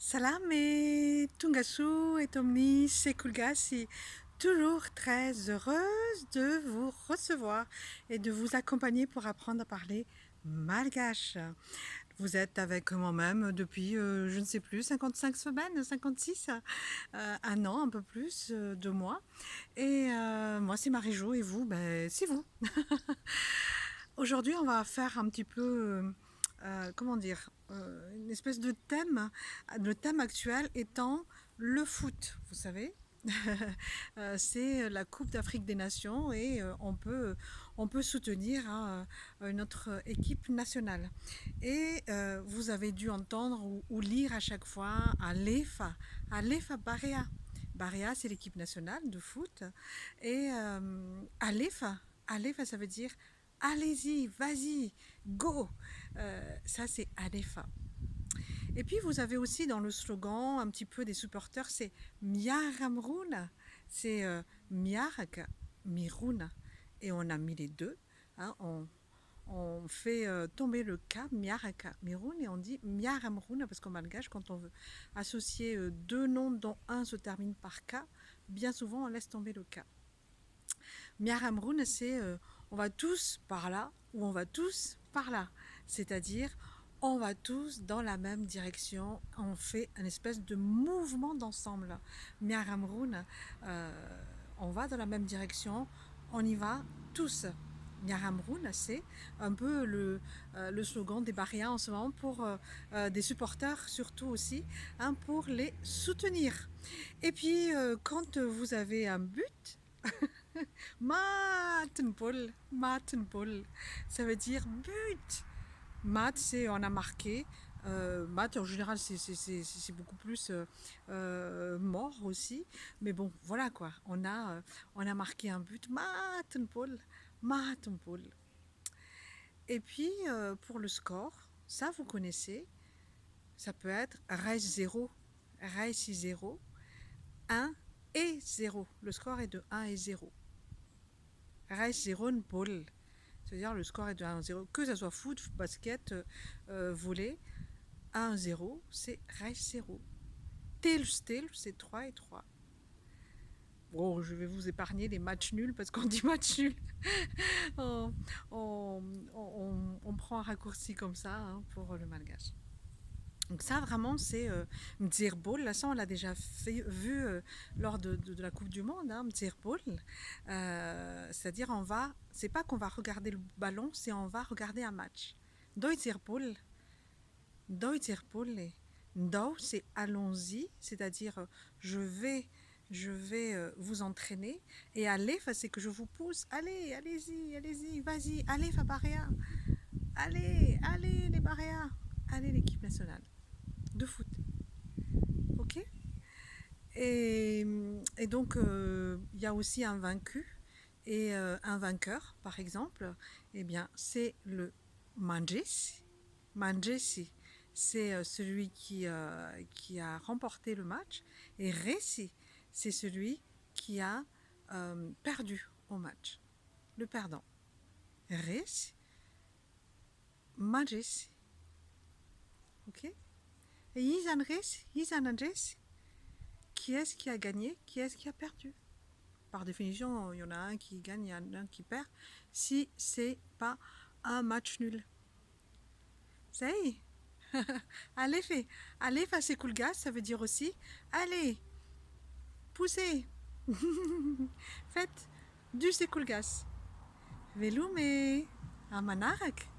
Salame, Tungasu et Tomni, c'est Kulgasi. Toujours très heureuse de vous recevoir et de vous accompagner pour apprendre à parler malgache. Vous êtes avec moi-même depuis, je ne sais plus, 55 semaines, 56, un an, un peu plus, 2 mois. Et moi, c'est Marie-Jo et vous, ben, c'est vous. Aujourd'hui, on va faire un petit peu, comment dire, une espèce de thème. Le thème actuel étant le foot, vous savez. C'est la Coupe d'Afrique des Nations et on peut soutenir hein, notre équipe nationale. Et vous avez dû entendre ou lire à chaque fois Alefa Barea. Barea, c'est l'équipe nationale de foot. Et Alefa, ça veut dire allez-y, vas-y, go. Ça, c'est Alefa. Et puis, vous avez aussi dans le slogan un petit peu des supporters, c'est Miaramruna. C'est Miarak, Miruna. Et on a mis les deux. Hein, on fait tomber le K, Miaraka, Mirun, et on dit Miaramruna, parce qu'en malgache, quand on veut associer deux noms dont un se termine par K, bien souvent on laisse tomber le K. Miaramrun, c'est on va tous par là ou on va tous par là. C'est-à-dire, on va tous dans la même direction. On fait une espèce de mouvement d'ensemble. Miaramrun, on va dans la même direction. On y va tous. Miaramrun, c'est un peu le slogan des Baréens en ce moment pour des supporters surtout aussi, hein, pour les soutenir. Et puis, quand vous avez un but, Matenpol, Matenpol, ça veut dire but. Mat, c'est on a marqué. Mat, en général, c'est beaucoup plus mort aussi. Mais bon, voilà quoi. On a marqué un but. Matenpol, Matenpol. Et puis, pour le score, ça vous connaissez. Ça peut être Reis 0, Reis 0, 1 et 0. Le score est de 1 et 0. Reis 0 Paul. C'est-à-dire le score est de 1-0. Que ce soit foot, basket, volley, 1-0, c'est Reis 0. Tel, c'est 3 et 3. Bon, je vais vous épargner les matchs nuls parce qu'on dit match nul. on, on prend un raccourci comme ça hein, pour le malgache. Donc ça vraiment c'est Mdzirbol, là ça on l'a déjà vu lors de la Coupe du Monde, hein, Mdzirbol. C'est-à-dire c'est pas qu'on va regarder le ballon, c'est on va regarder un match. Deutzirbol, Deutzirbol, Dau c'est allons-y, c'est-à-dire je vais vous entraîner et aller, c'est que je vous pousse, allez-y, vas-y, allez Fabaria, allez les Baréas, allez l'équipe nationale de foot. Ok. Et donc, il y a aussi un vaincu et un vainqueur, par exemple. Eh bien, c'est le Manjesi. Manjesi, c'est celui qui a remporté le match. Et Resi, c'est celui qui a perdu au match. Le perdant. Resi, Manjesi. Ok. Et Yizan Resi, Yizan Anjesi. Qui est-ce qui a gagné, qui est-ce qui a perdu. Par définition, il y en a un qui gagne, il y en a un qui perd, si c'est pas un match nul. Ça y est. Allez, fait. Allez, c'est cool gaz, ça veut dire aussi, allez, poussez. Faites du c'est cool gaz. Velume, amanarak.